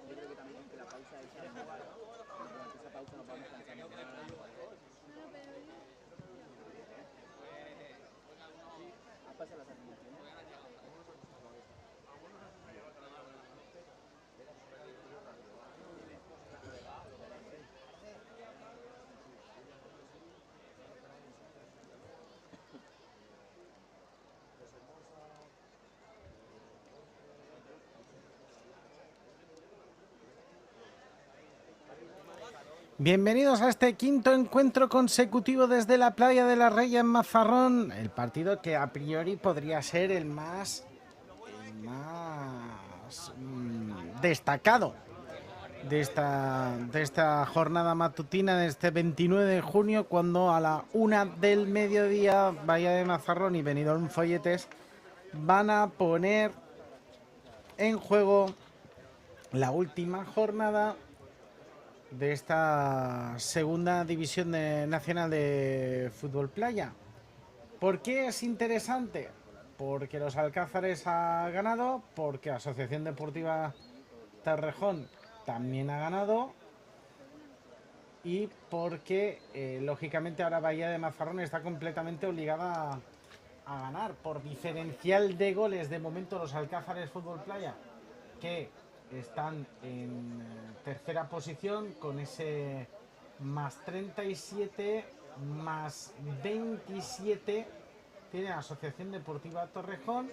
Yo creo que también que la pausa esa, durante esa pausa nos vamos cansando más. ¿Has pasado las asignaciones? Bienvenidos a este quinto encuentro consecutivo desde la playa de la Reya en Mazarrón. El partido que a priori podría ser el más destacado de esta jornada matutina de este 29 de junio, cuando a la 1 del mediodía Bahía de Mazarrón y Benidorm Folletes van a poner en juego la última jornada de esta segunda división nacional de fútbol playa. ¿Por qué es interesante? Porque los Alcázares ha ganado, porque Asociación Deportiva Torrejón también ha ganado y porque lógicamente ahora Bahía de Mazarrón está completamente obligada a ganar por diferencial de goles. De momento los Alcázares Fútbol Playa, que están en tercera posición con ese más 37, más 27, tiene la Asociación Deportiva Torrejón.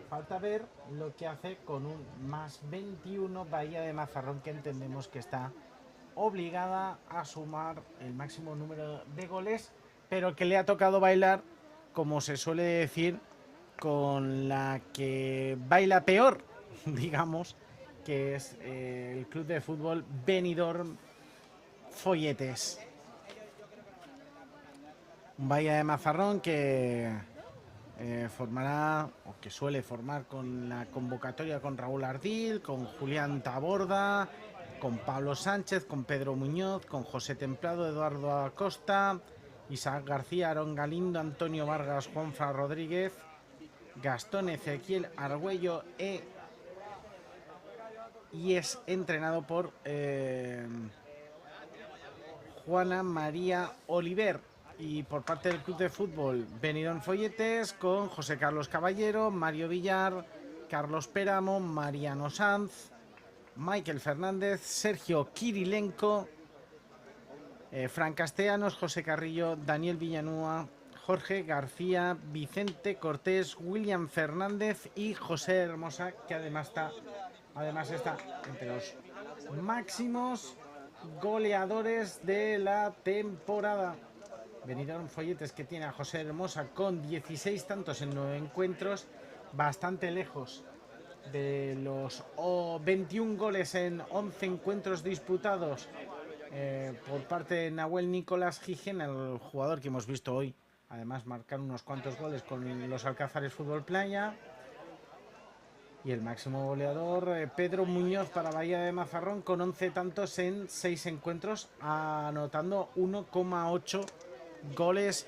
Falta ver lo que hace con un más 21 Bahía de Mazarrón, que entendemos que está obligada a sumar el máximo número de goles, pero que le ha tocado bailar, como se suele decir, con la que baila peor, digamos, que es el club de fútbol Benidorm Folletes. Un Bahía de Mazarrón que formará, o que suele formar, con la convocatoria con Raúl Ardil, con Julián Taborda, con Pablo Sánchez, con Pedro Muñoz, con José Templado, Eduardo Acosta, Isaac García, Aarón Galindo, Antonio Vargas, Juanfra Rodríguez, Gastón Ezequiel Argüello y es entrenado por Juana María Oliver. Y por parte del club de fútbol Benidorm Folletes, con José Carlos Caballero, Mario Villar, Carlos Péramo, Mariano Sanz, Michael Fernández, Sergio Kirilenko, Fran Castellanos, José Carrillo, Daniel Villanúa, Jorge García, Vicente Cortés, William Fernández y José Hermosa, que además está entre los máximos goleadores de la temporada. Benidorm Folletes, que tiene a José Hermosa con 16 tantos en 9 encuentros, bastante lejos de los 21 goles en 11 encuentros disputados por parte de Nahuel Nicolás Gijena, el jugador que hemos visto hoy además marcar unos cuantos goles con los Alcázares Fútbol Playa. Y el máximo goleador, Pedro Muñoz, para Bahía de Mazarrón, con 11 tantos en 6 encuentros, anotando 1,8 goles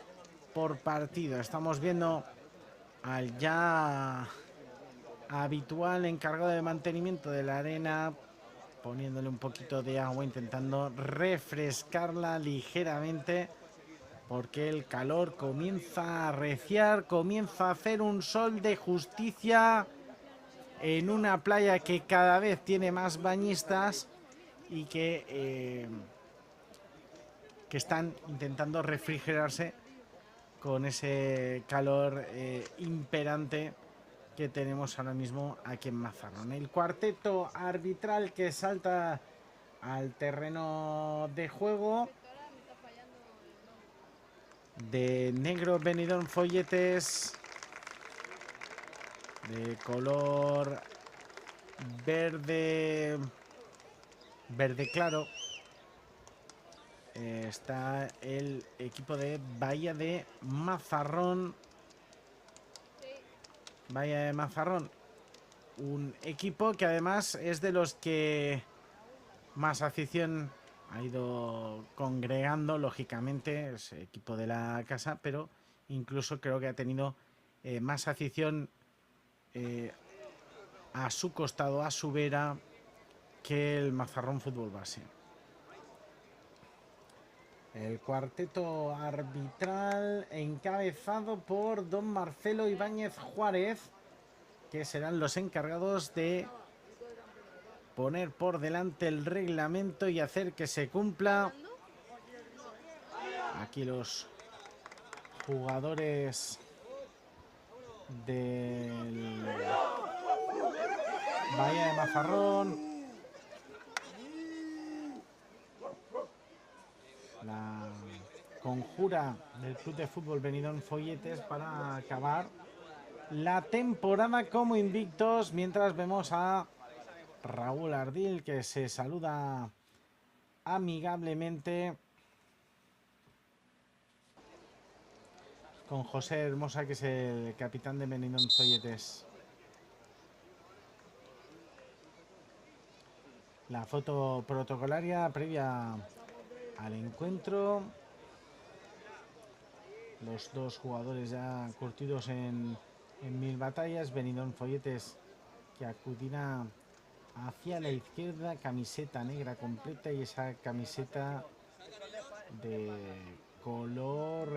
por partido. Estamos viendo al ya habitual encargado de mantenimiento de la arena, poniéndole un poquito de agua, intentando refrescarla ligeramente, porque el calor comienza a arreciar, comienza a hacer un sol de justicia en una playa que cada vez tiene más bañistas y que están intentando refrigerarse con ese calor imperante que tenemos ahora mismo aquí en Mazarrón. El cuarteto arbitral que salta al terreno de juego: de negro Benidorm Folletes, de color verde claro está el equipo de Bahía de Mazarrón. un equipo que además es de los que más afición ha ido congregando, lógicamente, es equipo de la casa, pero incluso creo que ha tenido más afición a su costado, a su vera, que el Mazarrón Fútbol Base. El cuarteto arbitral encabezado por don Marcelo Ibáñez Juárez, que serán los encargados de poner por delante el reglamento y hacer que se cumpla. Aquí los jugadores del Bahía de Mazarrón. La conjura del Club de Fútbol Benidorm Folletes para acabar la temporada como invictos, mientras vemos a Raúl Ardil, que se saluda amigablemente con José Hermosa, que es el capitán de Benidorm Folletes. La foto protocolaria previa al encuentro. Los dos jugadores ya curtidos en 1000 batallas. Benidorm Folletes, que acudirá hacia la izquierda, camiseta negra completa y esa camiseta de color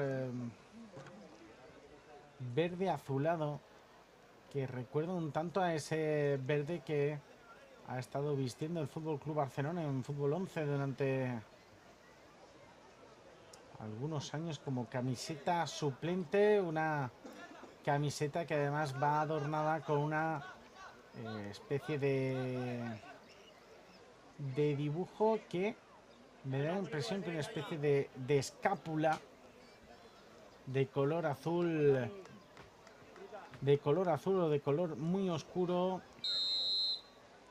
verde azulado, que recuerda un tanto a ese verde que ha estado vistiendo el Fútbol Club Barcelona en Fútbol 11 durante algunos años como camiseta suplente, una camiseta que además va adornada con una especie de dibujo que me da la impresión que una especie de escápula de color azul o de color muy oscuro,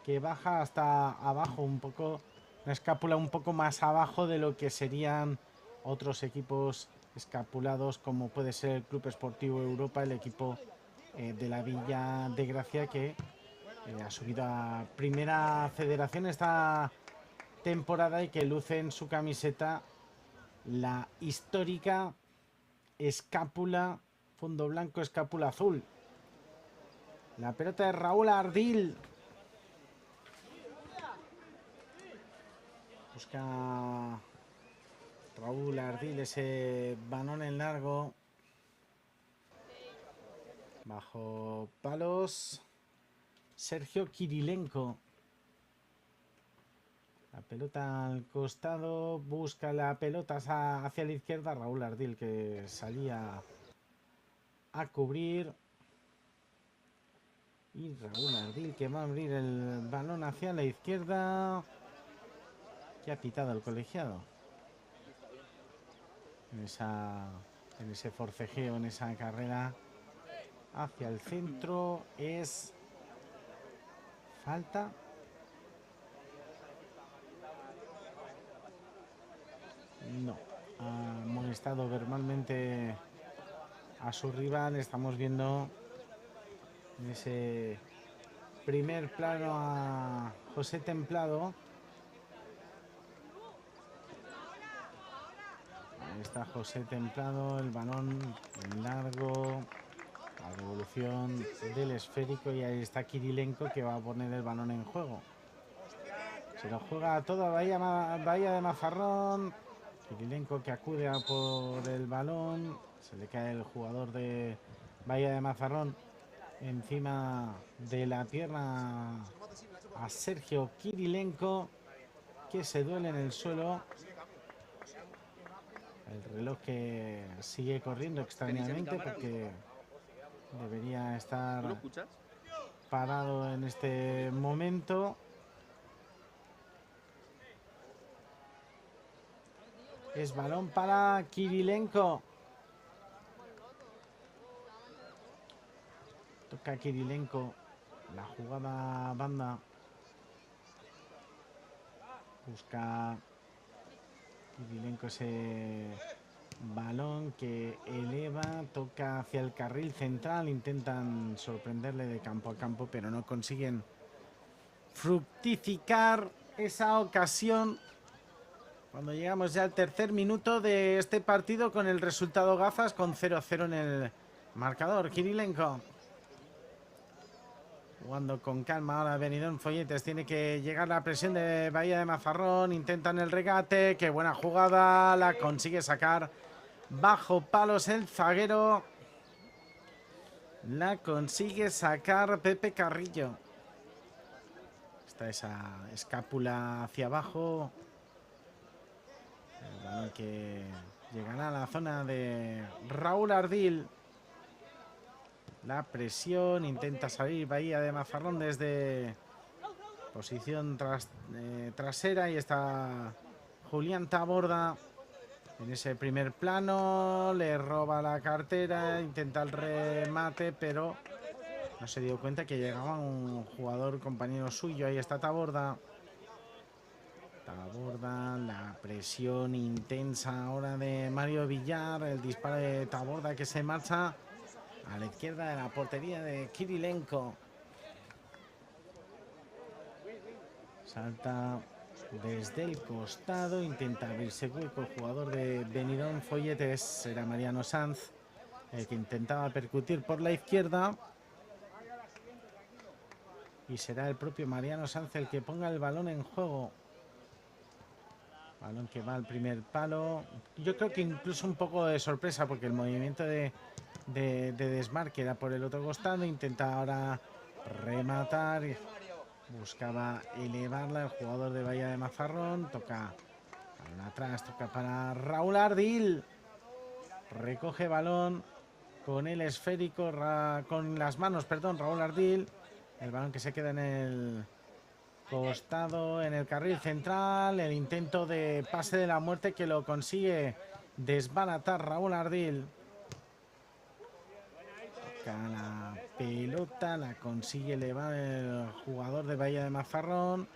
que baja hasta abajo un poco, una escápula un poco más abajo de lo que serían otros equipos escapulados, como puede ser el Club Esportivo Europa, el equipo de la Villa de Gracia, que ha subido a Primera Federación esta temporada y que luce en su camiseta la histórica escápula, fondo blanco, escápula azul. La pelota de Raúl Ardil. Busca Raúl Ardil ese balón en largo. Bajo palos. Sergio Kirilenko. La pelota al costado. Busca la pelota hacia la izquierda. Raúl Ardil, que salía a cubrir. Y Raúl Ardil, que va a abrir el balón hacia la izquierda. Que ha pitado el colegiado. En ese forcejeo, en esa carrera hacia el centro, es falta. No, ha molestado verbalmente a su rival. Estamos viendo en ese primer plano a José Templado. Ahí está José Templado, el balón en largo, la devolución del esférico, y ahí está Kirilenko, que va a poner el balón en juego. Se lo juega todo Bahía de Mazarrón. Kirilenko, que acude a por el balón. Se le cae el jugador de Bahía de Mazarrón encima de la pierna a Sergio Kirilenko, que se duele en el suelo. El reloj que sigue corriendo extrañamente, porque debería estar parado en este momento. Es balón para Kirilenko. Toca Kirilenko. La jugada banda. Busca Kirilenko ese Balón que eleva, toca hacia el carril central, intentan sorprenderle de campo a campo, pero no consiguen fructificar esa ocasión. Cuando llegamos ya al tercer minuto de este partido con el resultado gafas, con 0-0 en el marcador. Kirilenko jugando con calma ahora Benidorm Folletes. Tiene que llegar la presión de Bahía de Mazarrón. Intentan el regate. Qué buena jugada. La consigue sacar bajo palos el zaguero. La consigue sacar Pepe Carrillo. Está esa escápula hacia abajo. El balón que llegará a la zona de Raúl Ardil. La presión, intenta salir Bahía de Mazarrón desde posición trasera y está Julián Taborda en ese primer plano, le roba la cartera, intenta el remate, pero no se dio cuenta que llegaba un jugador compañero suyo. Ahí está Taborda. Taborda, la presión intensa ahora de Mario Villar, el disparo de Taborda que se marcha a la izquierda de la portería de Kirilenko. Salta desde el costado, intenta abrirse hueco el jugador de Benidorm Folletes, era Mariano Sanz, el que intentaba percutir por la izquierda. Y será el propio Mariano Sanz el que ponga el balón en juego. Balón que va al primer palo. Yo creo que incluso un poco de sorpresa porque el movimiento de desmarque era por el otro costado. Intenta ahora rematar. Buscaba elevarla el jugador de Bahía de Mazarrón. Toca balón atrás, toca para Raúl Ardil. Recoge balón con el esférico, con las manos, perdón, Raúl Ardil. El balón que se queda en el costado, en el carril central. El intento de pase de la muerte que lo consigue desbaratar Raúl Ardil. Toca la pelota, la consigue elevar el jugador de Bahía de Mazarrón.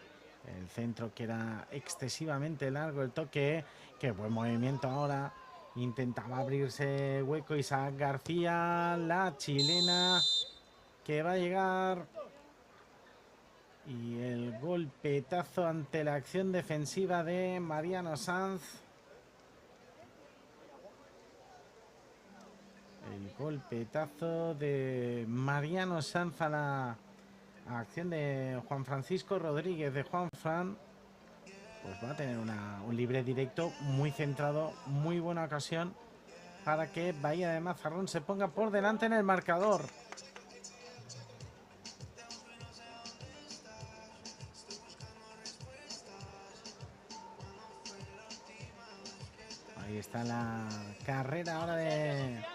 El centro que era excesivamente largo, el toque. Qué buen movimiento ahora. Intentaba abrirse hueco Isaac García, la chilena que va a llegar. Y el golpetazo ante la acción defensiva de Mariano Sanz. El golpetazo de Mariano Sanz a la acción de Juan Francisco Rodríguez, de Juan Fran. Pues va a tener un libre directo muy centrado, muy buena ocasión para que Bahía de Mazarrón se ponga por delante en el marcador. Ahí está la carrera ahora de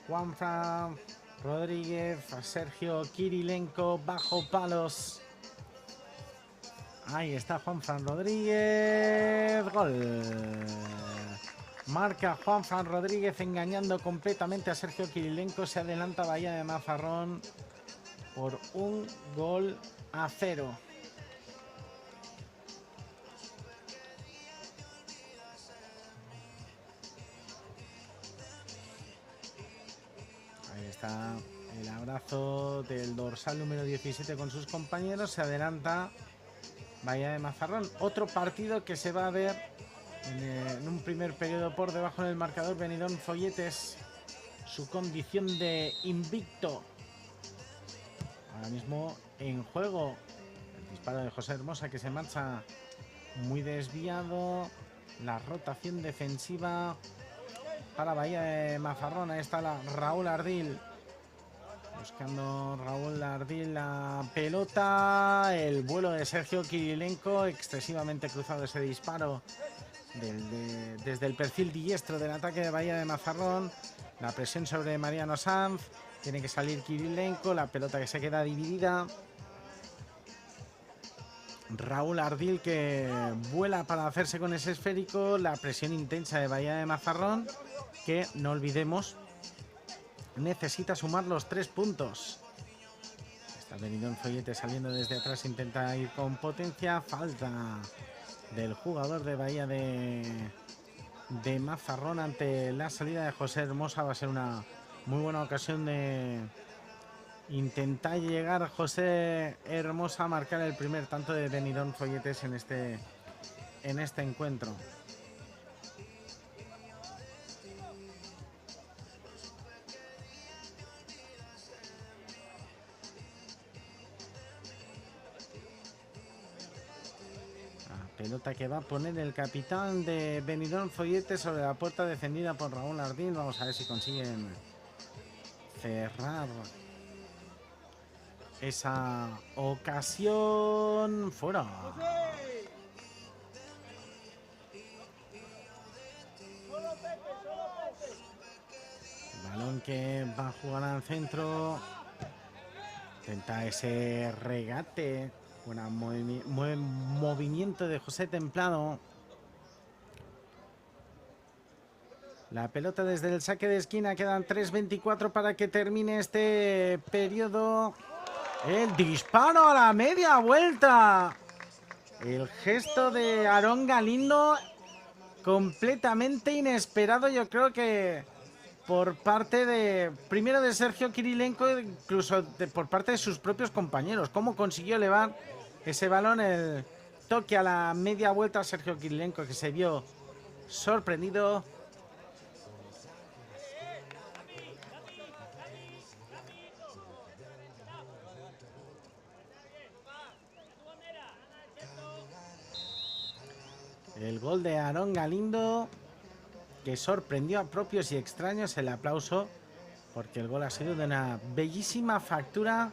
Juanfran Rodríguez a Sergio Kirilenko bajo palos. Ahí está Juanfran Rodríguez. Gol. Marca Juanfran Rodríguez engañando completamente a Sergio Kirilenko. Se adelanta Bahía de Mazarrón por 1-0. Ahí está el abrazo del dorsal número 17 con sus compañeros. Se adelanta Bahía de Mazarrón. Otro partido que se va a ver en un primer periodo por debajo en el marcador. Benidorm Folletes, su condición de invicto. Ahora mismo en juego el disparo de José Hermosa que se marcha muy desviado. La rotación defensiva para Bahía de Mazarrón. Ahí está Raúl Ardil. Buscando Raúl Ardil la pelota. El vuelo de Sergio Kirilenko. Excesivamente cruzado ese disparo desde el perfil diestro del ataque de Bahía de Mazarrón. La presión sobre Mariano Sanz. Tiene que salir Kirilenko. La pelota que se queda dividida. Raúl Ardil que vuela para hacerse con ese esférico. La presión intensa de Bahía de Mazarrón, que no olvidemos necesita sumar los 3 puntos. Está Benidorm Folletes saliendo desde atrás, intenta ir con potencia. Falta del jugador de Bahía de de Mazarrón ante la salida de José Hermosa. Va a ser una muy buena ocasión de intentar llegar José Hermosa a marcar el primer tanto de Benidorm Folletes en este encuentro. Pelota que va a poner el capitán de Benidorm Folletes sobre la puerta, defendida por Raúl Ardín. Vamos a ver si consiguen cerrar esa ocasión. Fuera. Balón que va a jugar al centro. Intenta ese regate. Buen movimiento de José Templado. La pelota desde el saque de esquina. Quedan 3:24 para que termine este periodo. El disparo a la media vuelta. El gesto de Aarón Galindo completamente inesperado. Yo creo que por parte de, primero de Sergio Kirilenko, incluso por parte de sus propios compañeros. ¿Cómo consiguió elevar ese balón? El toque a la media vuelta a Sergio Kirilenko, que se vio sorprendido. El gol de Aarón Galindo, que sorprendió a propios y extraños. El aplauso, porque el gol ha sido de una bellísima factura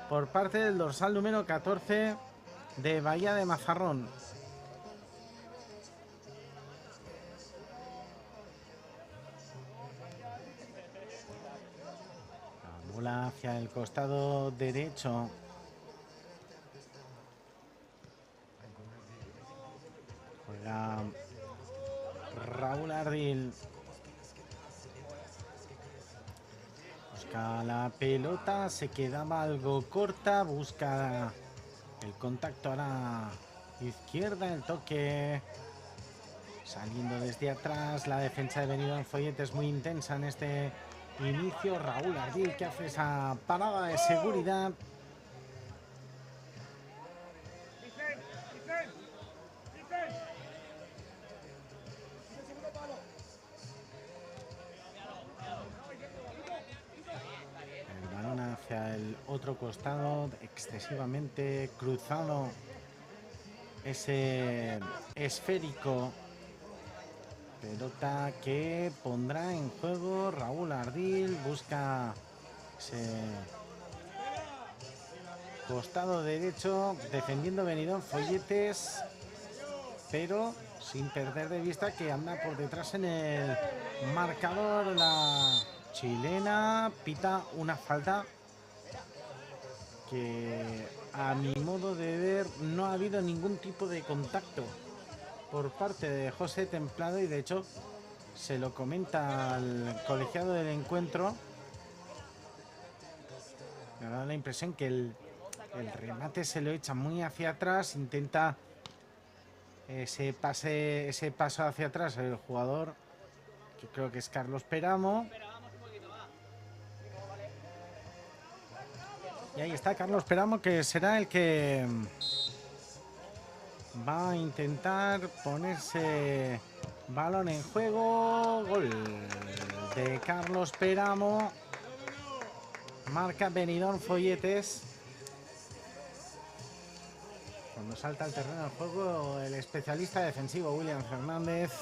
por parte del dorsal número 14 de Bahía de Mazarrón. La bola hacia el costado derecho. Juega Raúl Ardil. Busca la pelota, se quedaba algo corta, busca el contacto a la izquierda, el toque saliendo desde atrás. La defensa de Benidorm Folletes es muy intensa en este inicio. Raúl Ardil, que hace esa parada de seguridad. Hacia el otro costado, excesivamente cruzado ese esférico. Pelota que pondrá en juego Raúl Ardil. Busca ese costado derecho, defendiendo Benidorm Folletes, pero sin perder de vista que anda por detrás en el marcador. La chilena pita una falta que, a mi modo de ver, no ha habido ningún tipo de contacto por parte de José Templado, y de hecho se lo comenta al colegiado del encuentro. Me ha dado la impresión que el remate se lo echa muy hacia atrás, intenta ese paso hacia atrás el jugador, que creo que es Carlos Peramo. Y ahí está Carlos Peramo, que será el que va a intentar ponerse balón en juego. Gol de Carlos Peramo. Marca Benidorm Folletes. Cuando salta al terreno del juego el especialista defensivo William Fernández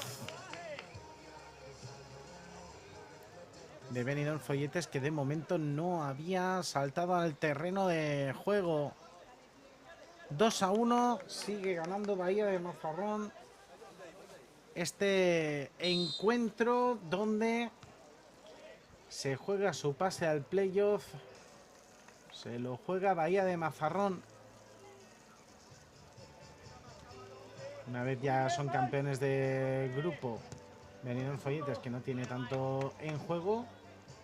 de Benidorm Folletes, que de momento no había saltado al terreno de juego. 2-1, sigue ganando Bahía de Mazarrón este encuentro, donde se juega su pase al playoff. Se lo juega Bahía de Mazarrón. Una vez ya son campeones de grupo Benidorm Folletes, que no tiene tanto en juego.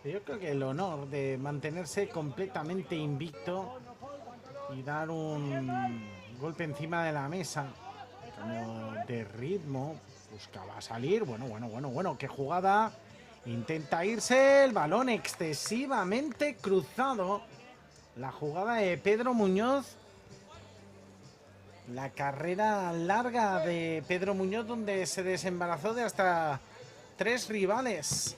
Yo creo que el honor de mantenerse completamente invicto y dar un golpe encima de la mesa, cambio de ritmo, buscaba salir, bueno, qué jugada, intenta irse, el balón excesivamente cruzado, la jugada de Pedro Muñoz, la carrera larga de Pedro Muñoz donde se desembarazó de hasta 3 rivales.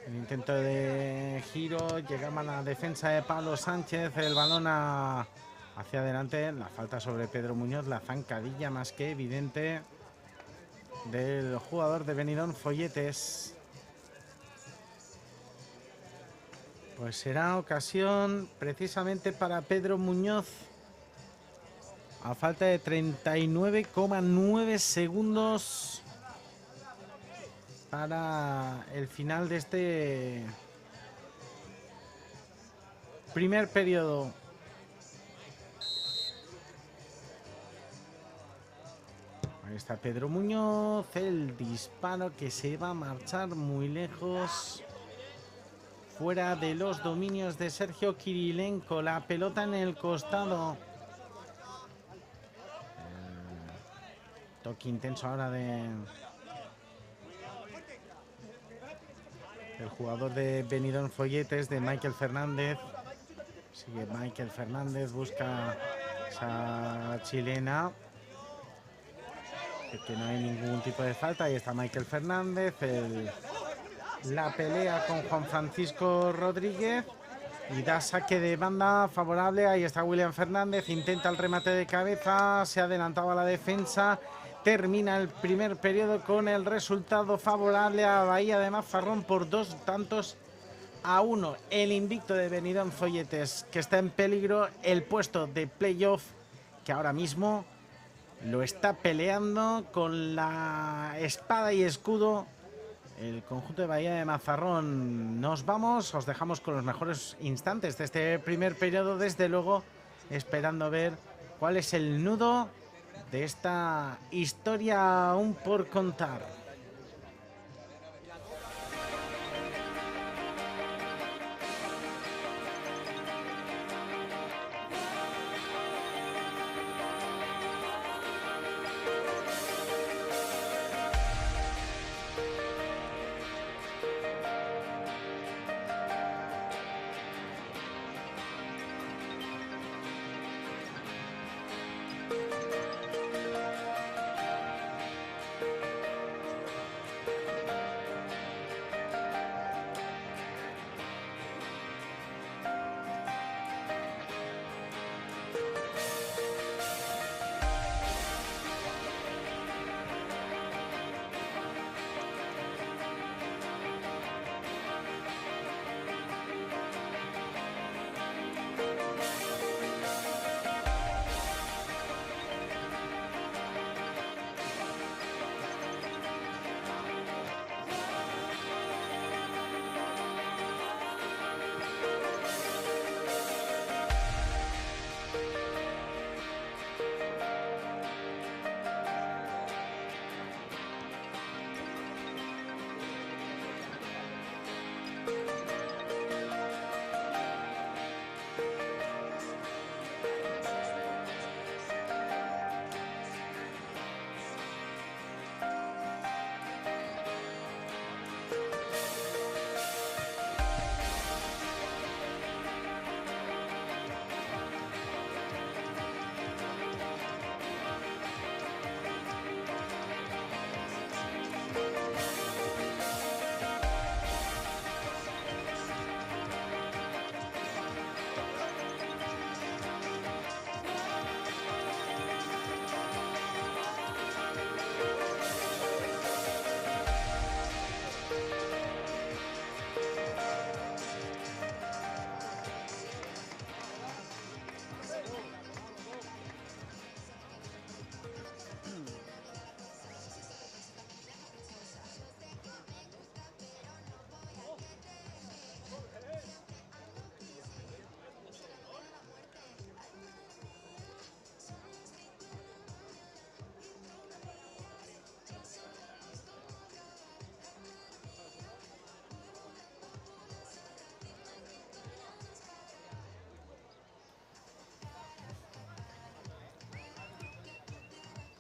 El intento de giro, llegaba a la defensa de Pablo Sánchez, el balón hacia adelante, la falta sobre Pedro Muñoz, la zancadilla más que evidente del jugador de Benidorm Folletes. Pues será ocasión precisamente para Pedro Muñoz, a falta de 39,9 segundos para el final de este primer periodo. Ahí está Pedro Muñoz, el disparo que se va a marchar muy lejos, fuera de los dominios de Sergio Kirilenko. La pelota en el costado. Toque intenso ahora del jugador de Benidorm Folletes, de Michael Fernández. Sigue Michael Fernández, busca esa chilena, que no hay ningún tipo de falta. Ahí está Michael Fernández, la pelea con Juan Francisco Rodríguez y da saque de banda favorable. Ahí está William Fernández, intenta el remate de cabeza, se adelantaba a la defensa. Termina el primer periodo con el resultado favorable a Bahía de Mazarrón por 2-1. El invicto de Benidorm Folletes, que está en peligro el puesto de playoff, que ahora mismo lo está peleando con la espada y escudo el conjunto de Bahía de Mazarrón. Nos vamos, os dejamos con los mejores instantes de este primer periodo, desde luego esperando ver cuál es el nudo de esta historia aún por contar.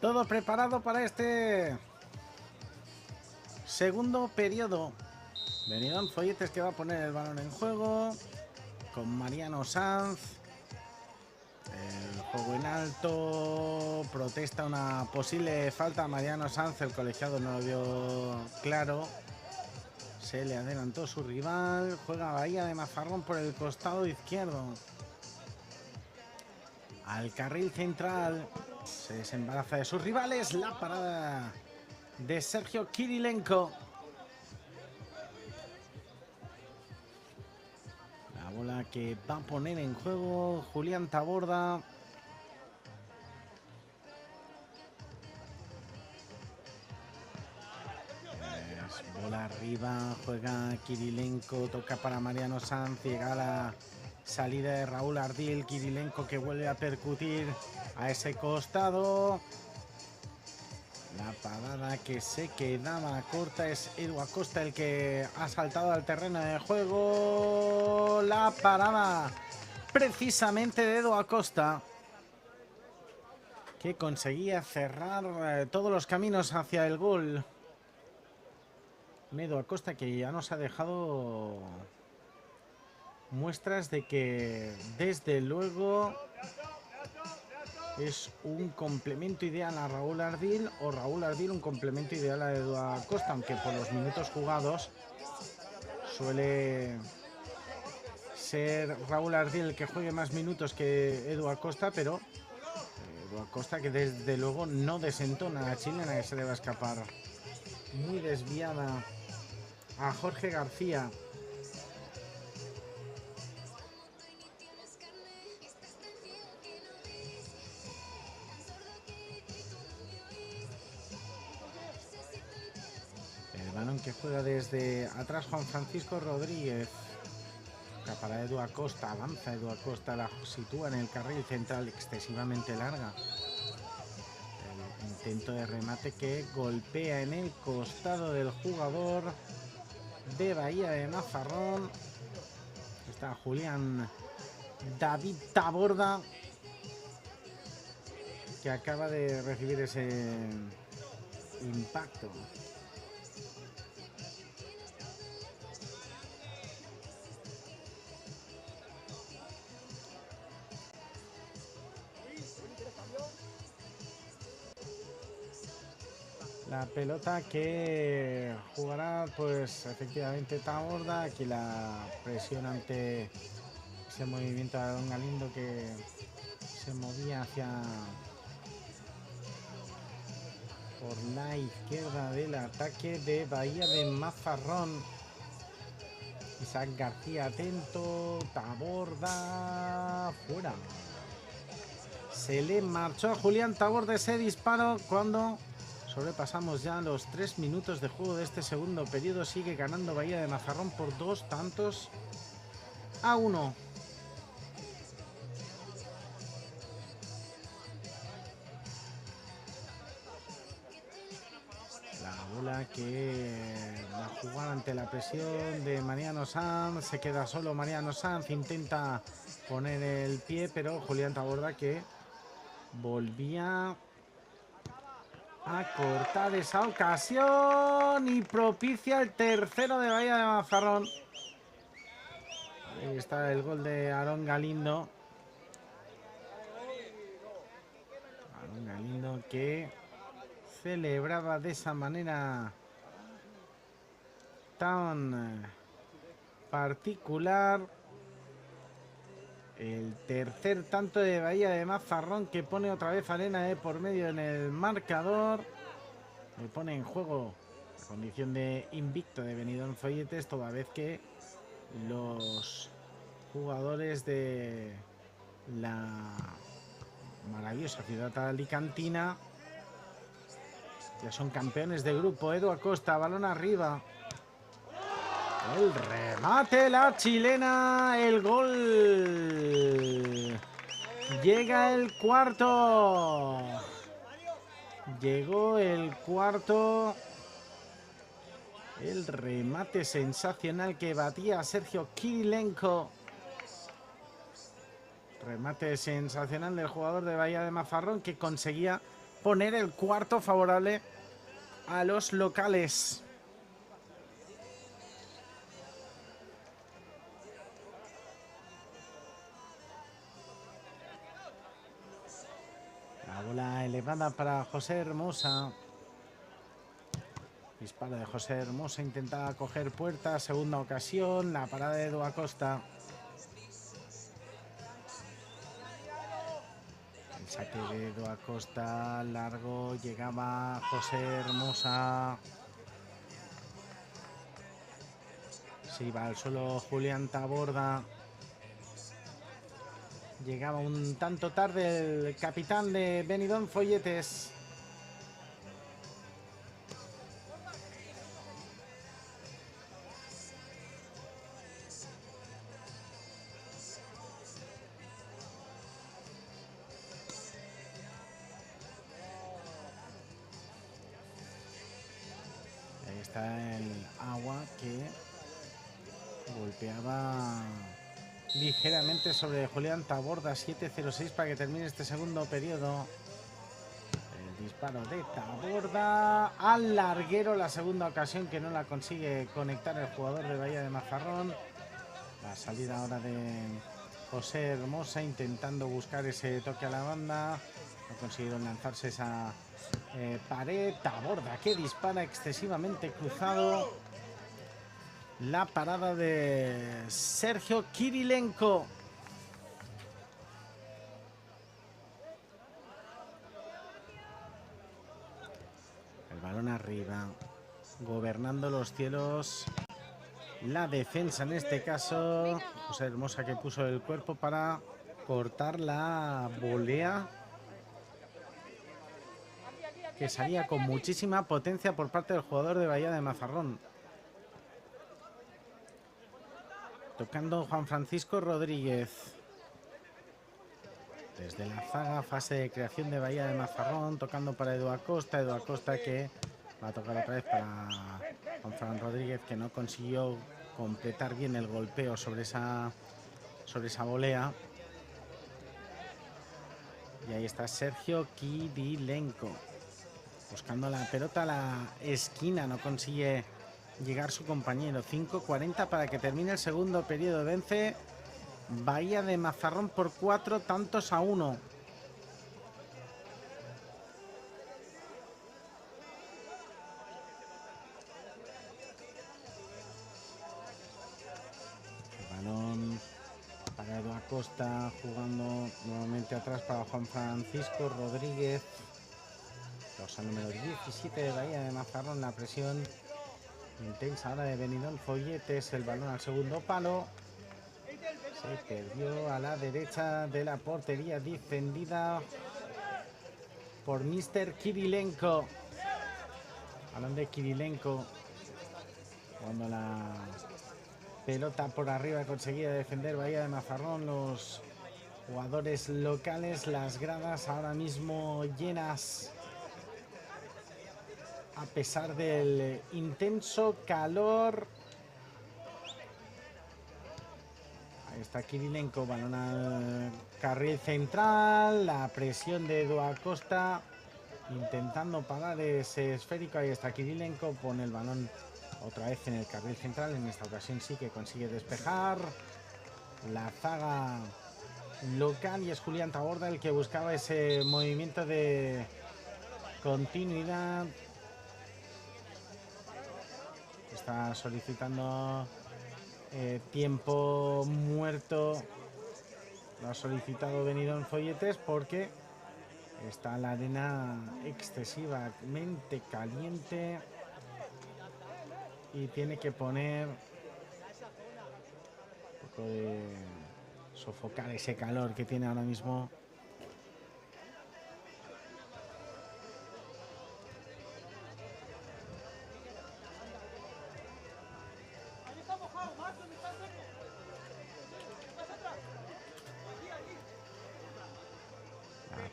Todo preparado para este segundo periodo. Benidorm Folletes que va a poner el balón en juego con Mariano Sanz. El juego en alto, protesta una posible falta a Mariano Sanz, el colegiado no lo vio claro, se le adelantó su rival, juega Bahía de Mazarrón por el costado izquierdo, al carril central, se desembaraza de sus rivales, la parada de Sergio Kirilenko. La bola que va a poner en juego Julián Taborda. Bola arriba, juega Kirilenko, toca para Mariano Sanz, llega la salida de Raúl Ardil, Kirilenko que vuelve a percutir a ese costado. La parada que se quedaba corta, es Edu Acosta el que ha saltado al terreno de juego. La parada precisamente de Edu Acosta, que conseguía cerrar todos los caminos hacia el gol. Edu Acosta que ya nos ha dejado muestras de que desde luego es un complemento ideal a Raúl Ardil, o Raúl Ardil un complemento ideal a Edu Acosta, aunque por los minutos jugados suele ser Raúl Ardil el que juegue más minutos que Edu Acosta, pero Edu Acosta que desde luego no desentona a la chilena, que se le va a escapar muy desviada a Jorge García. El balón que juega desde atrás Juan Francisco Rodríguez. Para Edu Acosta, avanza Edu Acosta, la sitúa en el carril central excesivamente larga. El intento de remate que golpea en el costado del jugador de Bahía de Mazarrón. Está Julián David Taborda, que acaba de recibir ese impacto. La pelota que jugará pues efectivamente Taborda. Aquí la presión ante ese movimiento de Aarón Galindo que se movía hacia por la izquierda del ataque de Bahía de Mazarrón. Isaac García atento, Taborda fuera. Se le marchó a Julián Taborda ese disparo cuando sobrepasamos ya los 3 minutos de juego de este segundo periodo. Sigue ganando Bahía de Mazarrón por 2-1. La bola que va a jugar ante la presión de Mariano Sanz. Se queda solo Mariano Sanz. Intenta poner el pie, pero Julián Taborda que volvía a cortar esa ocasión y propicia el tercero de Bahía de Mazarrón. Ahí está el gol de Aarón Galindo. Aarón Galindo que celebraba de esa manera tan particular el tercer tanto de Bahía de Mazarrón, que pone otra vez arena de por medio en el marcador. Le pone en juego la condición de invicto de Benidorm Folletes, toda vez que los jugadores de la maravillosa ciudad alicantina ya son campeones de grupo. Edu Acosta, balón arriba. El remate, la chilena, el gol. Llega el cuarto. Llegó el cuarto. El remate sensacional que batía a Sergio Kirilenko. Remate sensacional del jugador de Bahía de Mazarrón que conseguía poner el cuarto favorable a los locales. La bola elevada para José Hermosa. Disparo de José Hermosa, intentaba coger puerta, segunda ocasión, la parada de Edu Acosta. El saque de Edu Acosta, largo, llegaba José Hermosa. Se iba al suelo Julián Taborda. Llegaba un tanto tarde el capitán de Benidorm Folletes. Ahí está el agua que golpeaba ligeramente sobre Julián Taborda. 7:06 para que termine este segundo periodo. El disparo de Taborda al larguero, la segunda ocasión que no la consigue conectar el jugador de Bahía de Mazarrón. La salida ahora de José Hermosa intentando buscar ese toque a la banda. No consiguieron lanzarse esa pared. Taborda que dispara excesivamente cruzado. La parada de Sergio Kirilenko. El balón arriba, gobernando los cielos. La defensa en este caso. José Hermosa que puso el cuerpo para cortar la volea, que salía con muchísima potencia por parte del jugador de Bahía de Mazarrón. Tocando Juan Francisco Rodríguez. Desde la zaga, fase de creación de Bahía de Mazarrón, tocando para Edu Acosta. Edu Acosta que va a tocar otra vez para Juan Fran Rodríguez, que no consiguió completar bien el golpeo sobre esa volea. Y ahí está Sergio Kirilenko buscando la pelota a la esquina, no consigue llegar su compañero. 5:40 para que termine el segundo periodo. Vence Bahía de Mazarrón por 4-1. El balón para Edu Acosta, jugando nuevamente atrás para Juan Francisco Rodríguez. Dorsal número 17 de Bahía de Mazarrón. La presión intensa ahora de Benidorm Folletes. El balón al segundo palo. Se perdió a la derecha de la portería, defendida por Mr. Kirilenko. Balón de Kirilenko. Cuando la pelota por arriba conseguía defender Bahía de Mazarrón, los jugadores locales, las gradas ahora mismo llenas a pesar del intenso calor. Ahí está Kirilenko, balón al carril central, la presión de Edu Acosta intentando parar ese esférico. Ahí está Kirilenko, pone el balón otra vez en el carril central. En esta ocasión sí que consigue despejar la zaga local y es Julián Taborda el que buscaba ese movimiento de continuidad. Está solicitando tiempo muerto. Lo ha solicitado Benidorm Folletes porque está la arena excesivamente caliente y tiene que poner un poco de sofocar ese calor que tiene ahora mismo.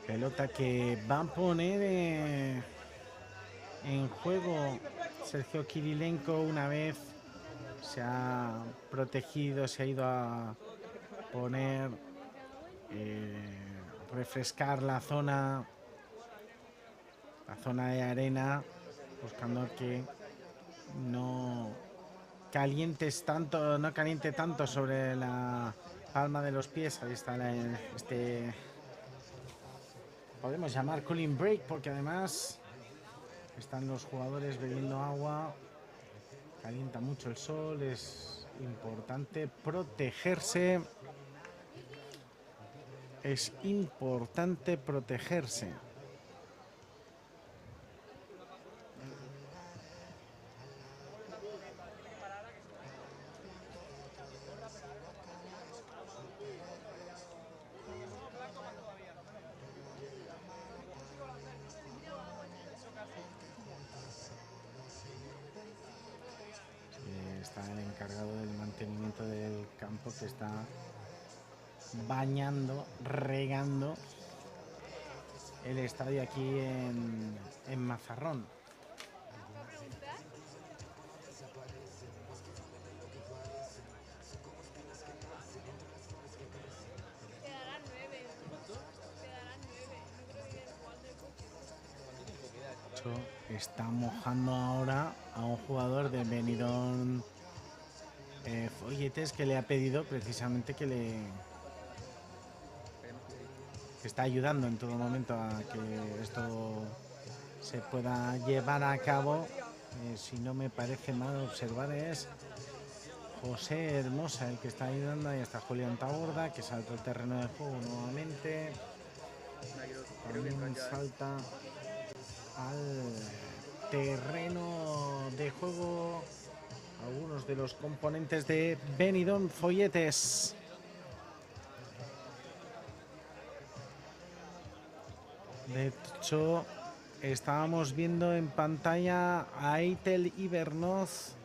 Pelota que va a poner en juego Sergio Kirilenko una vez se ha protegido, se ha ido a poner, refrescar la zona la zona de arena, buscando que no calientes tanto, no caliente tanto sobre la palma de los pies. Ahí está este, podemos llamar cooling break, porque además están los jugadores bebiendo agua, calienta mucho el sol, es importante protegerse. Es importante protegerse. Está el encargado del mantenimiento del campo, que está bañando, regando el estadio aquí en Mazarrón. Está mojando ahora a un jugador de Benidorm Folletes, que le ha pedido precisamente que está ayudando en todo momento a que esto se pueda llevar a cabo. Si no me parece mal observar, es José Hermosa el que está ayudando. Ahí está Julián Taborda, que salta al terreno de juego nuevamente. También salta al terreno de juego algunos de los componentes de Benidorm Folletes. De hecho, estábamos viendo en pantalla a Eitel Ibernoz,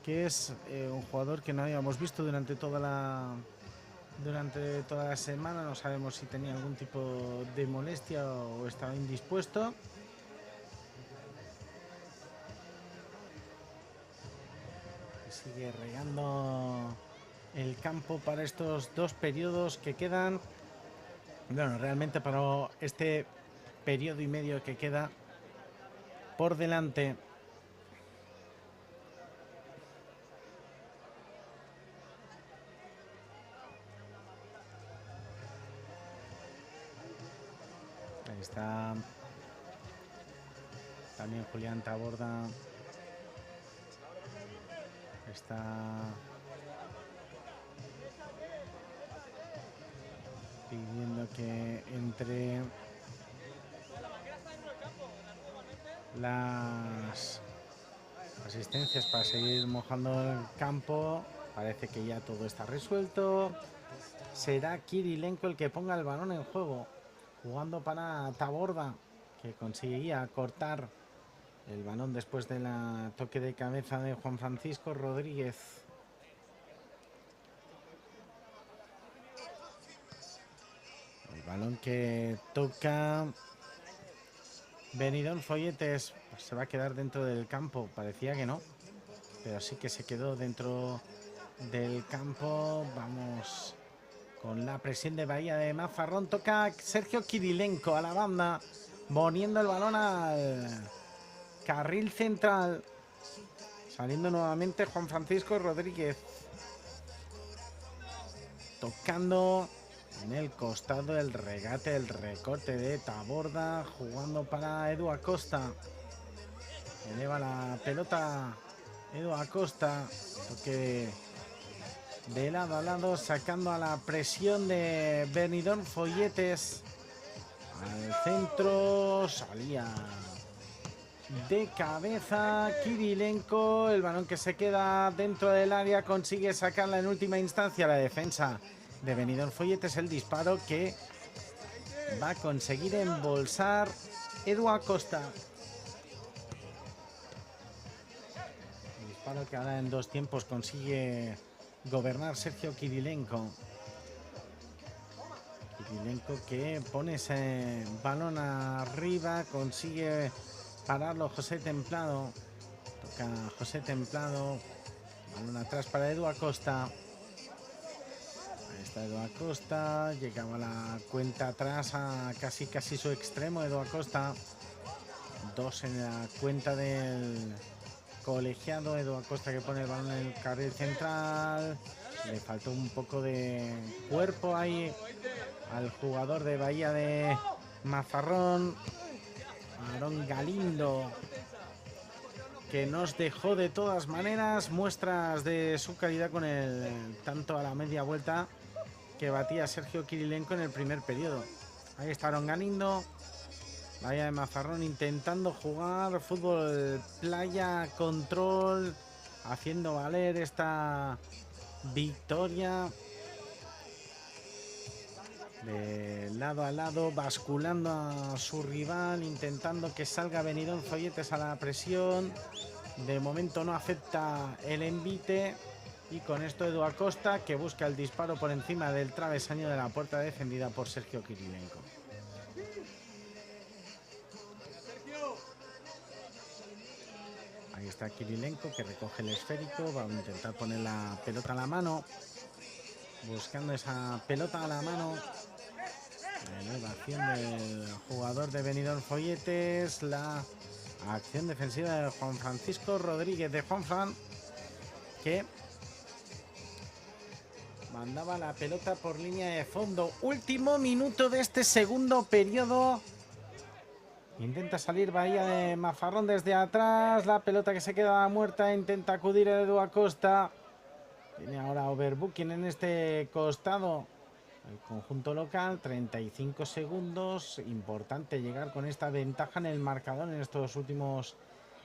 que es un jugador que no habíamos visto durante toda la semana. No sabemos si tenía algún tipo de molestia o estaba indispuesto. Sigue regando el campo para estos dos periodos que quedan. Bueno, realmente para este periodo y medio que queda por delante. Ahí está también Julián Taborda. Está pidiendo que entre las asistencias para seguir mojando el campo. Parece que ya todo está resuelto. Será Kirilenko el que ponga el balón en juego, jugando para Taborda, que conseguía cortar el balón después del toque de cabeza de Juan Francisco Rodríguez. El balón que toca Benidorm Folletes, pues se va a quedar dentro del campo. Parecía que no, pero sí que se quedó dentro del campo. Vamos con la presión de Bahía de Mazarrón. Toca Sergio Kirilenko a la banda, poniendo el balón al carril central. Saliendo nuevamente Juan Francisco Rodríguez, tocando en el costado el regate, el recorte de Taborda, jugando para Edu Acosta. Eleva la pelota Edu Acosta, toque de lado a lado, sacando a la presión de Benidorm Folletes. Al centro, salía de cabeza Kirilenko, el balón que se queda dentro del área, consigue sacarla en última instancia la defensa de Benidorm Folletes. El disparo que va a conseguir embolsar Edu Acosta. El disparo que ahora en dos tiempos consigue gobernar Sergio Kirilenko. Kirilenko que pone ese balón arriba, consigue pararlo José Templado. Toca José Templado. Balón atrás para Edu Acosta. Ahí está Edu Acosta. Llegaba la cuenta atrás a casi su extremo. Edu Acosta 2 en la cuenta del colegiado. Edu Acosta que pone el balón en el carril central. Le faltó un poco de cuerpo ahí al jugador de Bahía de Mazarrón, Aarón Galindo, que nos dejó de todas maneras muestras de su calidad con el tanto a la media vuelta que batía Sergio Kirilenko en el primer periodo. Ahí está Aarón Galindo, Bahía de Mazarrón intentando jugar fútbol playa, control, haciendo valer esta victoria de lado a lado, basculando a su rival, intentando que salga Benidorm Folletes a la presión. De momento no acepta el envite y con esto Edu Acosta, que busca el disparo por encima del travesaño de la puerta defendida por Sergio Kirilenko. Ahí está Kirilenko, que recoge el esférico, va a intentar poner la pelota a la mano, buscando esa pelota a la mano. La elevación del jugador de Benidorm Folletes, la acción defensiva de Juan Francisco Rodríguez de Juanfran, que mandaba la pelota por línea de fondo. Último minuto de este segundo periodo. Intenta salir Bahía de Mazarrón desde atrás. La pelota que se queda muerta. Intenta acudir a Edu Acosta. Tiene ahora overbooking en este costado el conjunto local. 35 segundos. Importante llegar con esta ventaja en el marcador en estos últimos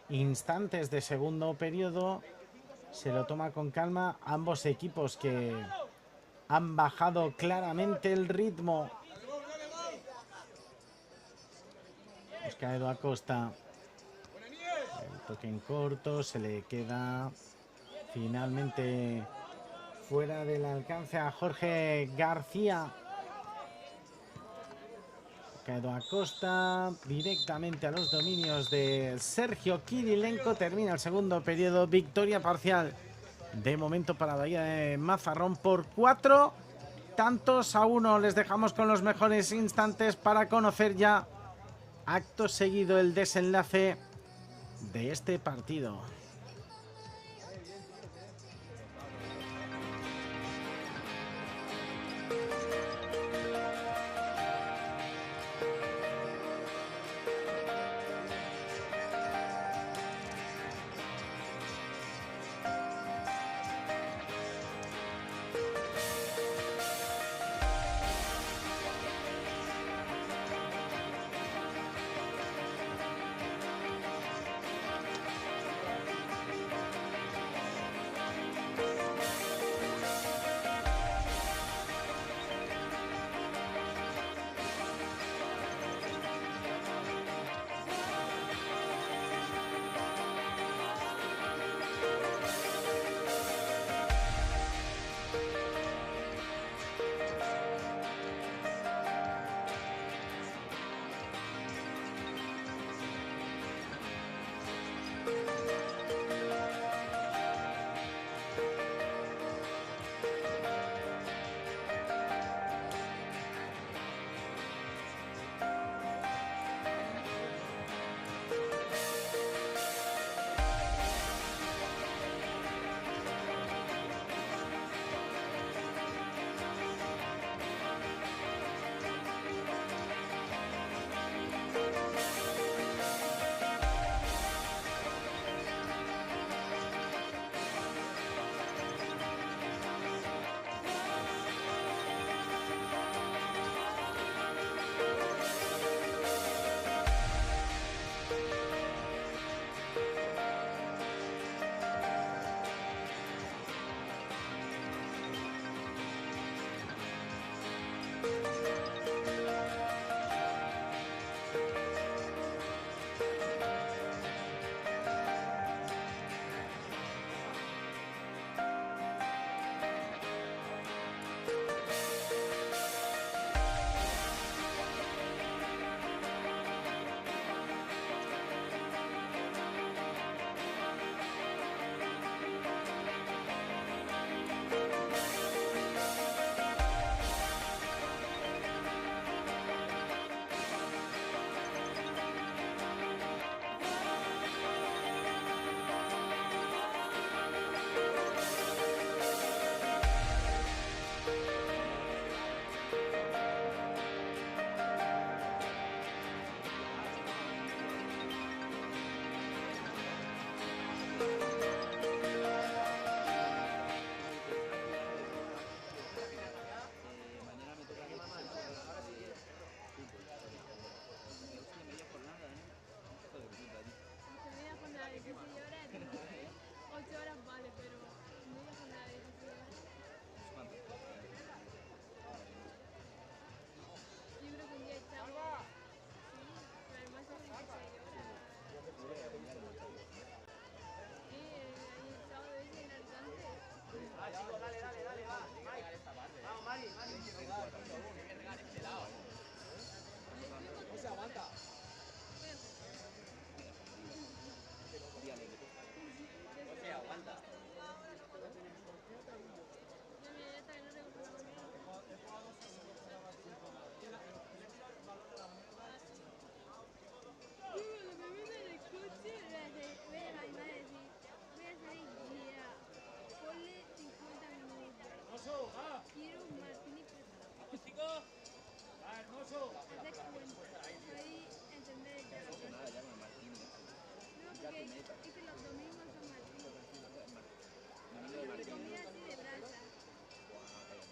instantes de segundo periodo. Se lo toma con calma ambos equipos, que han bajado claramente el ritmo. Busca Edu Acosta. El toque en corto, se le queda finalmente fuera del alcance a Jorge García. Busca Edu Acosta directamente a los dominios de Sergio Kirilenko. Termina el segundo periodo. Victoria parcial de momento para Bahía de Mazarrón por 4-1. Les dejamos con los mejores instantes para conocer ya acto seguido el desenlace de este partido. de cuenta. Ahí entender ya la No, nada, clase. ya con el Martín. No, porque es que los domingos son Martín. Domingo de Porque Martín. comía así de brasa. Guau, cállate.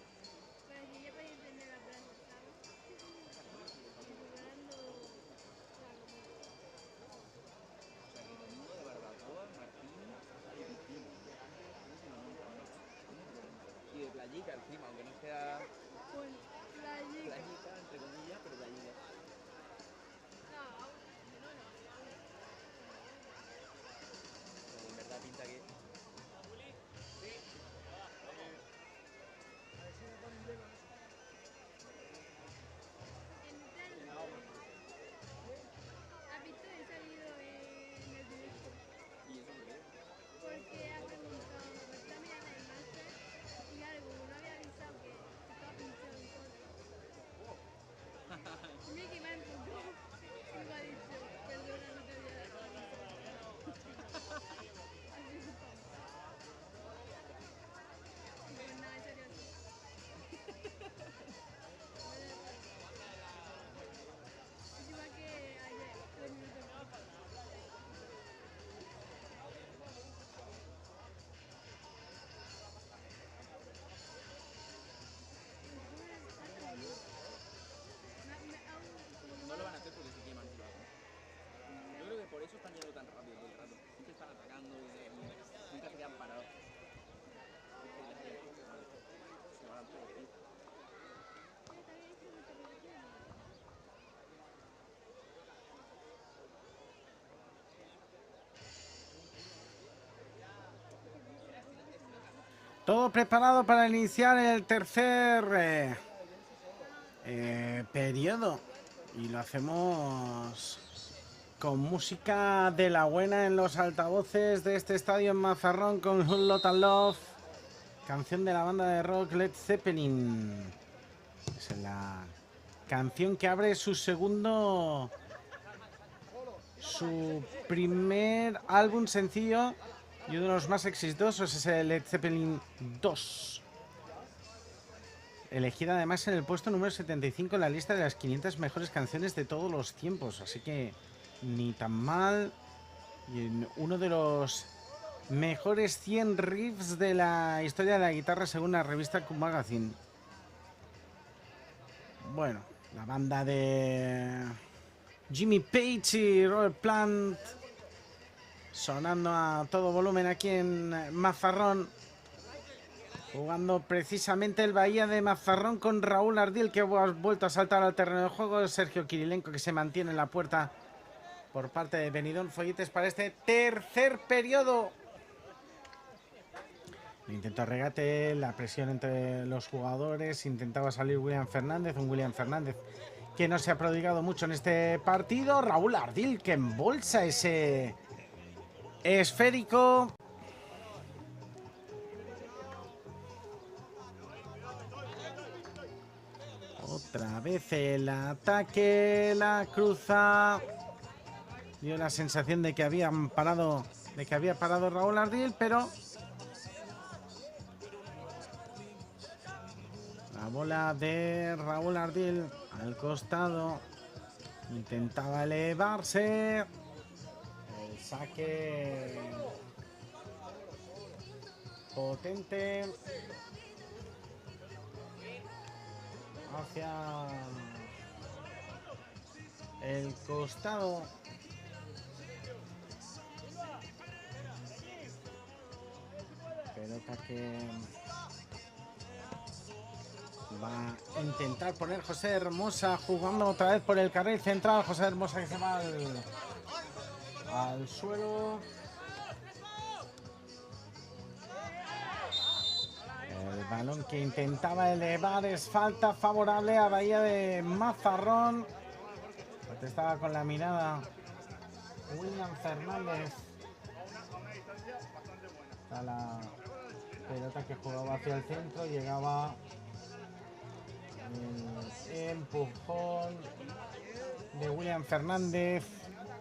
Para que ya podía entender la brasa, ¿sabes? Preparando la comida. O sea, que domingo de barbacoa, Martín y piscina. No se me nunca, ¿no? Muy potente. Y de playica encima, aunque no sea Con playica. playica, entre comillas, pero playica. Pero en verdad pinta que... En mi plan, ¿has visto? He salido en el directo. ¿Y eso por qué? Porque ha preguntado, ¿me está mirando el máster? Y claro, como no había avisado que estaba pinchado en corto. Y me que me ha enfocado. Y me ha dicho, perdona, no te había avisado. Así un tonto. Y pues nada, he salido así. Me da risa. Es igual que ayer, 3 minutos antes. El jueves está lloviendo. Como que me No ha lo dado. van a hacer porque se queman si lo hacen. Yo creo que por eso están yendo tan rápido todo el rato. Siempre están atacando y nunca se quedan parados. Es que les hace poco mal. Se van todos, tío. ¿Te había dicho mucha población o no? Es que dice, puedo que se me escucha. Todo preparado para iniciar el tercer periodo. Y lo hacemos con música de la buena en los altavoces de este estadio en Mazarrón con Whole Lotta Love, canción de la banda de rock Led Zeppelin. Es la canción que abre su primer álbum sencillo y uno de los más exitosos es el Led Zeppelin 2. Elegida además en el puesto número 75 en la lista de las 500 mejores canciones de todos los tiempos, así que ni tan mal. Y en uno de los mejores 100 riffs de la historia de la guitarra según la revista Q Magazine. Bueno, la banda de Jimmy Page y Robert Plant sonando a todo volumen aquí en Mazarrón. Jugando precisamente el Bahía de Mazarrón con Raúl Ardil, que ha vuelto a saltar al terreno de juego. Sergio Kirilenko, que se mantiene en la puerta por parte de Benidorm Folletes para este tercer periodo. Intentó regate, la presión entre los jugadores. Intentaba salir William Fernández, un William Fernández que no se ha prodigado mucho en este partido. Raúl Ardil, que embolsa ese esférico. Otra vez el ataque, la cruza. Dio la sensación de que había parado Raúl Ardil, pero la bola de Raúl Ardil al costado. Intentaba elevarse. El saque potente hacia el costado. Pelota que va a intentar poner José Hermosa, jugando otra vez por el carril central. José Hermosa que se va al suelo. El balón que intentaba elevar, es falta favorable a Bahía de Mazarrón. Estaba con la mirada William Fernández. Está la pelota que jugaba hacia el centro, llegaba el empujón de William Fernández,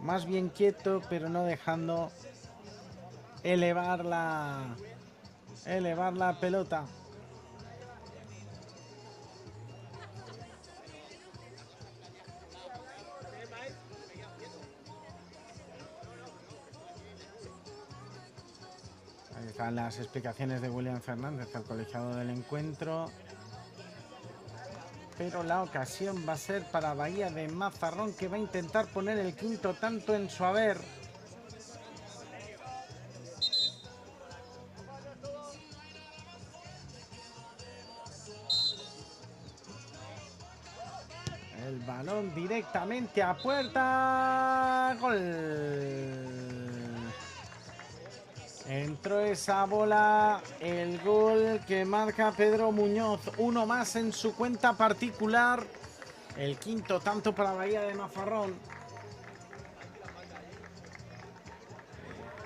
más bien quieto, pero no dejando elevar la pelota. están las explicaciones de William Fernández, el colegiado del encuentro. Pero la ocasión va a ser para Bahía de Mazarrón, que va a intentar poner el quinto tanto en su haber. El balón directamente a puerta. ¡Gol! Entró esa bola, el gol que marca Pedro Muñoz. Uno más en su cuenta particular. El quinto tanto para Bahía de Mazarrón.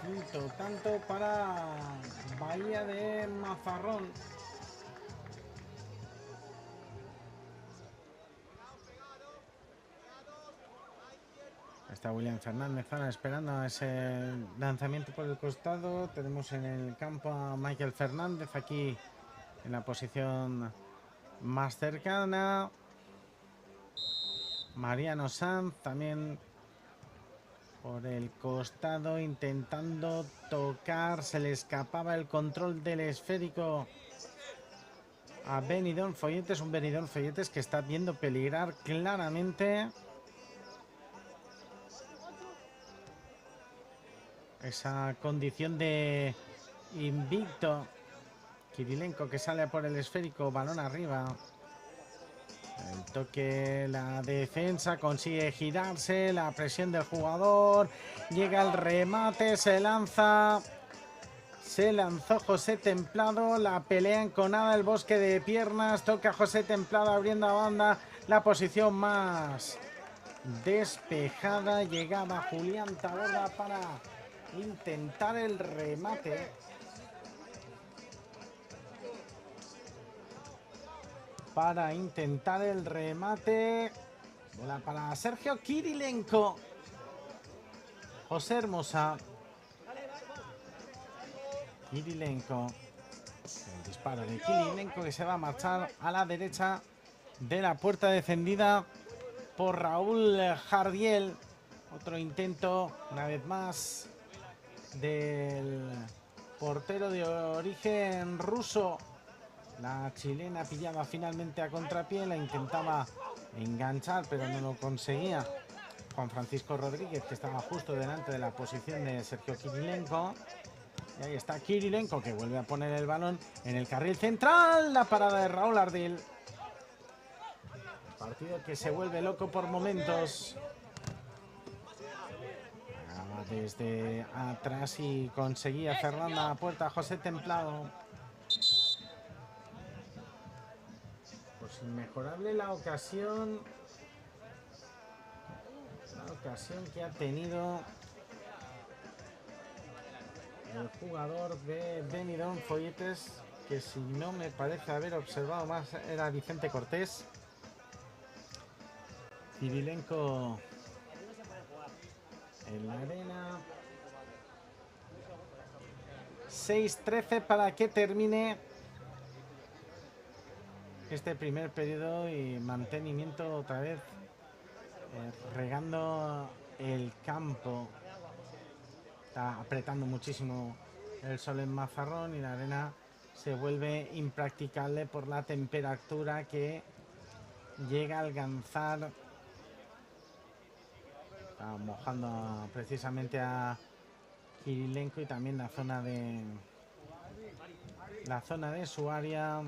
El quinto tanto para Bahía de Mazarrón. Está William Fernández ahora esperando a ese lanzamiento por el costado. Tenemos en el campo a Michael Fernández aquí en la posición más cercana. Mariano Sanz también por el costado intentando tocar. Se le escapaba el control del esférico a Benidorm Folletes. Un Benidorm Folletes que está viendo peligrar claramente esa condición de invicto. Kirilenko que sale por el esférico, balón arriba. El toque, la defensa consigue girarse, la presión del jugador. Llega el remate, se lanzó José Templado, la pelea enconada, el bosque de piernas. Toca José Templado abriendo a banda, la posición más despejada. Llegaba Julián Taborda para intentar el remate. Bola para Sergio Kirilenko. José Hermosa. Kirilenko. El disparo de Kirilenko que se va a marchar a la derecha de la puerta defendida por Raúl Jardiel. Otro intento, una vez más, del portero de origen ruso. La chilena pillaba finalmente a contrapié, la intentaba enganchar, pero no lo conseguía Juan Francisco Rodríguez, que estaba justo delante de la posición de Sergio Kirilenko. Y ahí está Kirilenko, que vuelve a poner el balón en el carril central. La parada de Raúl Ardil. Partido que se vuelve loco por momentos. Desde atrás y conseguía cerrar la puerta José Templado. Pues inmejorable la ocasión que ha tenido el jugador de Benidorm Folletes, que si no me parece haber observado más era Vicente Cortés. Kirilenko en la arena. 6-13 para que termine este primer periodo y mantenimiento otra vez regando el campo. Está apretando muchísimo el sol en Mazarrón y la arena se vuelve impracticable por la temperatura que llega a alcanzar. Está mojando precisamente a Kirilenko y también la zona de su área.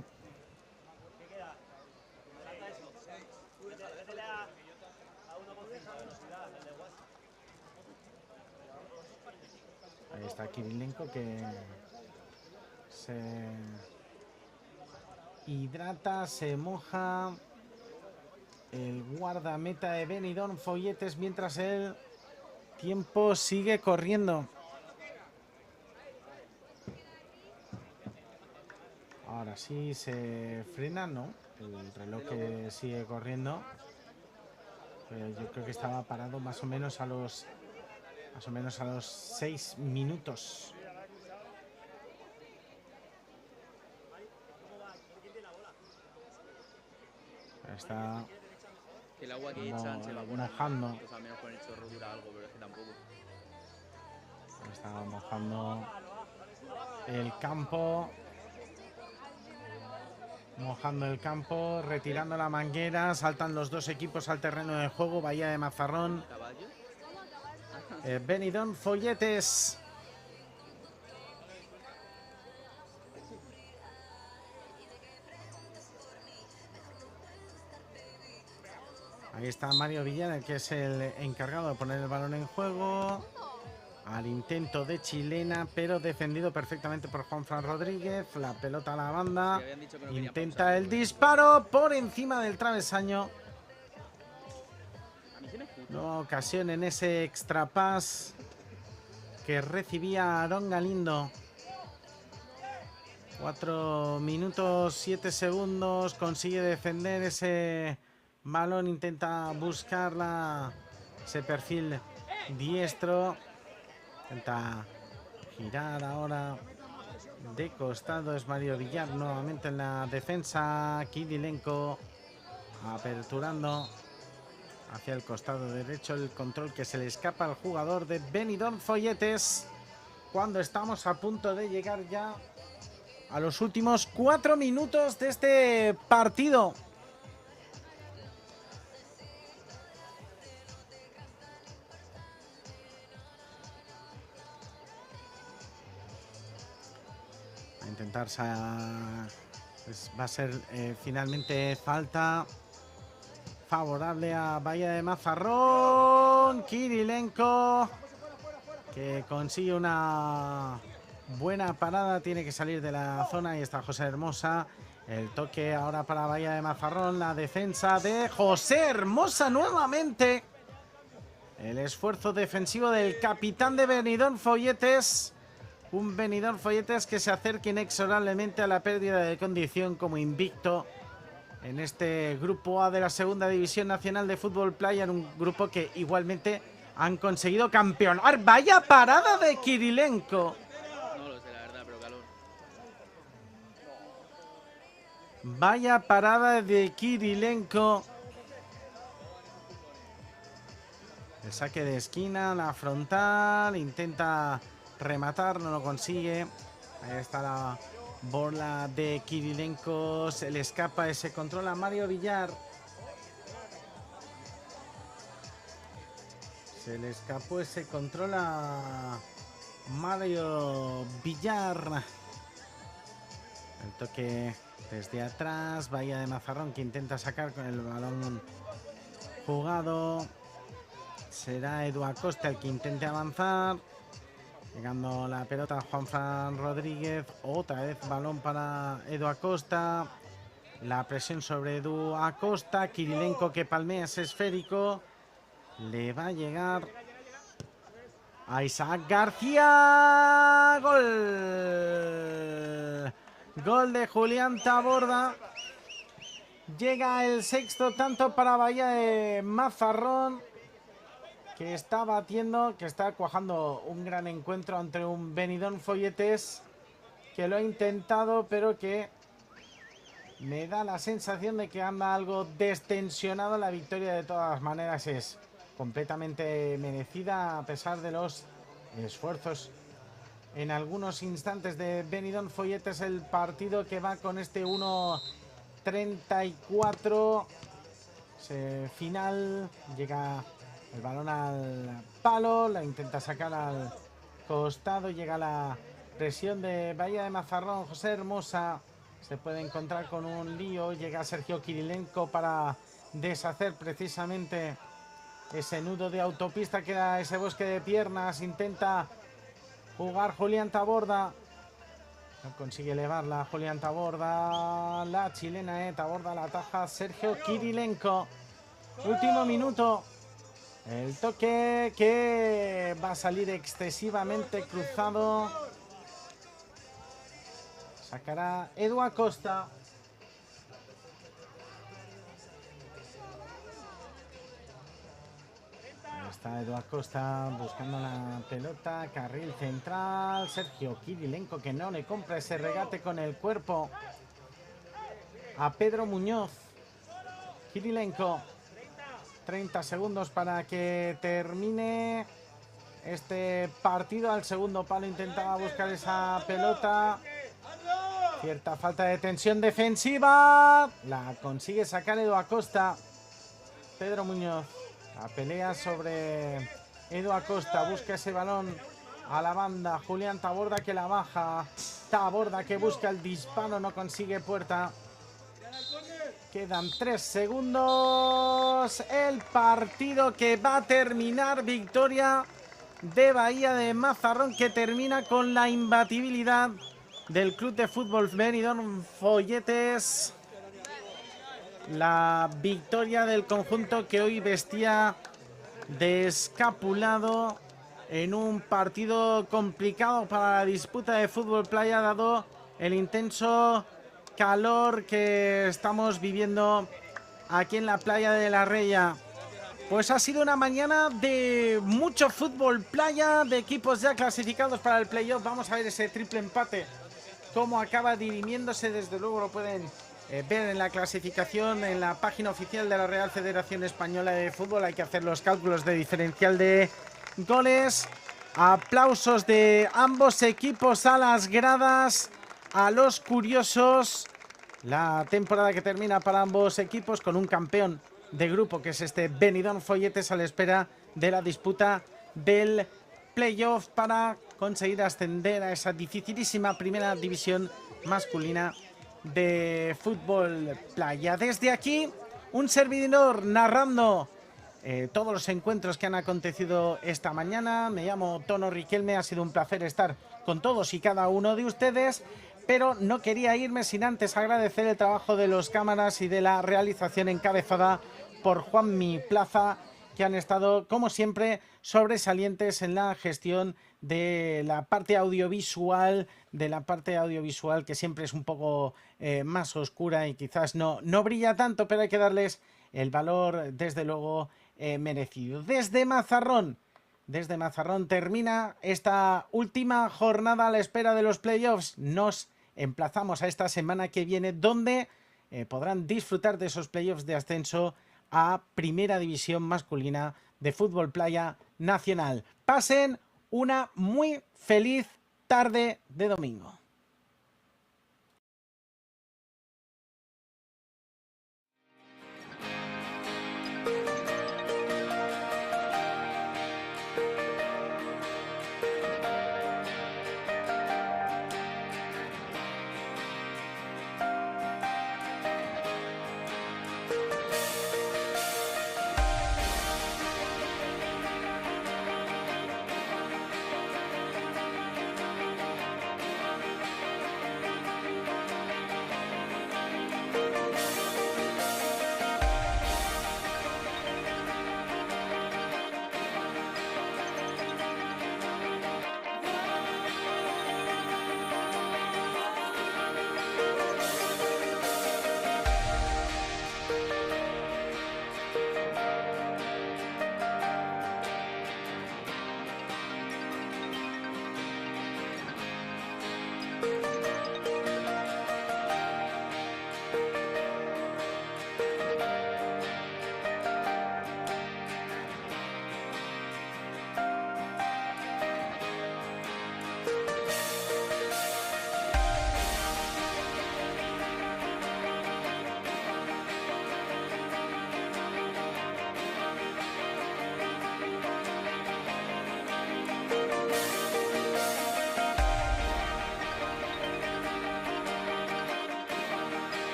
Ahí está Kirilenko que se hidrata, se moja. El guardameta de Benidorm Folletes mientras el tiempo sigue corriendo. Ahora sí se frena, ¿no? El reloj que sigue corriendo. Pero yo creo que estaba parado más o menos a los 6 minutos. Está Que el agua que echan se evapora. mojando. Pues al menos con el chorro dura algo, pero es que tampoco. Está mojando el campo. Mojando el campo, retirando la manguera, saltan los dos equipos al terreno de juego. Bahía de Mazarrón, ¿Caballo? Benidorm Folletes. Ahí está Mario Villar, el que es el encargado de poner el balón en juego. Al intento de chilena, pero defendido perfectamente por Juanfran Rodríguez. La pelota a la banda. Sí, habían dicho que no querían Intenta pausar, el pero- disparo por encima del travesaño. A mí se me escucha. Nueva ocasión en ese extra pass que recibía Aarón Galindo. 4 minutos 7 segundos. Consigue defender ese balón. Intenta buscarla. Ese perfil diestro. Intenta girar ahora de costado. Es Mario Villar nuevamente en la defensa. Kirilenko aperturando hacia el costado derecho. El control que se le escapa al jugador de Benidorm Folletes. Cuando estamos a punto de llegar ya a los últimos 4 minutos de este partido. A intentar pues va a ser finalmente falta favorable a Bahía de Mazarrón. Kirilenko, que consigue una buena parada, tiene que salir de la zona. Ahí está José Hermosa. El toque ahora para Bahía de Mazarrón. La defensa de José Hermosa nuevamente. El esfuerzo defensivo del capitán de Benidorm Folletes. Un Benidorm Folletes que se acerca inexorablemente a la pérdida de condición como invicto en este grupo A de la Segunda División Nacional de Fútbol Playa, en un grupo que igualmente han conseguido campeonar. ¡Vaya parada de Kirilenko! No lo sé, la verdad, pero calor. Vaya parada de Kirilenko. El saque de esquina, la frontal, intenta rematar, no lo consigue. Ahí está la bola de Kirilenko, se le escapa ese control a Mario Villar. Se le escapó ese control a Mario Villar. El toque desde atrás, Bahía de Mazarrón que intenta sacar con el balón jugado. Será Edu Acosta el que intente avanzar. Llegando la pelota a Juanfran Rodríguez. Otra vez balón para Edu Acosta. La presión sobre Edu Acosta. Kirilenko que palmea ese esférico. Le va a llegar a Isaac García. Gol. Gol de Julián Taborda. Llega el sexto tanto para Bahía de Mazarrón, que está batiendo, que está cuajando un gran encuentro ante un Benidorm Folletes que lo ha intentado, pero que me da la sensación de que anda algo destensionado. La victoria de todas maneras es completamente merecida a pesar de los esfuerzos en algunos instantes de Benidorm Folletes. El partido que va con este 1-34 final. Llega el balón al palo, la intenta sacar al costado, llega la presión de Bahía de Mazarrón. José Hermosa se puede encontrar con un lío, llega Sergio Kirilenko para deshacer precisamente ese nudo de autopista que era ese bosque de piernas. Intenta jugar Julián Taborda, no consigue elevarla Julián Taborda, la chilena Taborda la ataja Sergio Kirilenko. Último minuto. El toque que va a salir excesivamente cruzado. Sacará Edu Acosta. Ahí está Edu Acosta buscando la pelota. Carril central. Sergio Kirilenko que no le compra ese regate con el cuerpo a Pedro Muñoz. Kirilenko. 30 segundos para que termine. este partido. Al segundo palo intentaba buscar esa pelota. Cierta falta de tensión defensiva. La consigue sacar Edu Acosta. Pedro Muñoz. La pelea sobre Edu Acosta. Busca ese balón a la banda. Julián Taborda que la baja. Taborda que busca el disparo. No consigue puerta. Quedan 3 segundos. El partido que va a terminar. Victoria de Bahía de Mazarrón, que termina con la imbatibilidad del Club de Fútbol Benidorm Folletes. La victoria del conjunto que hoy vestía de escapulado en un partido complicado para la disputa de fútbol playa, dado el intenso calor que estamos viviendo aquí en la playa de La Reya. Pues ha sido una mañana de mucho fútbol playa, de equipos ya clasificados para el playoff. Vamos a ver ese triple empate, cómo acaba dirimiéndose. Desde luego lo pueden ver en la clasificación, en la página oficial de la Real Federación Española de Fútbol. Hay que hacer los cálculos de diferencial de goles. Aplausos de ambos equipos a las gradas, a los curiosos. La temporada que termina para ambos equipos con un campeón de grupo, que es este Benidorm Folletes, a la espera de la disputa del playoff para conseguir ascender a esa dificilísima primera división masculina de fútbol playa. Desde aquí, un servidor narrando todos los encuentros que han acontecido esta mañana. Me llamo Tono Riquelme, ha sido un placer estar con todos y cada uno de ustedes, pero no quería irme sin antes agradecer el trabajo de los cámaras y de la realización encabezada por Juanmi Plaza, que han estado, como siempre, sobresalientes en la gestión de la parte audiovisual, que siempre es un poco más oscura y quizás no brilla tanto, pero hay que darles el valor, desde luego, merecido. Desde Mazarrón termina esta última jornada a la espera de los playoffs. Nos emplazamos a esta semana que viene, donde podrán disfrutar de esos playoffs de ascenso a Primera División Masculina de Fútbol Playa Nacional. Pasen una muy feliz tarde de domingo.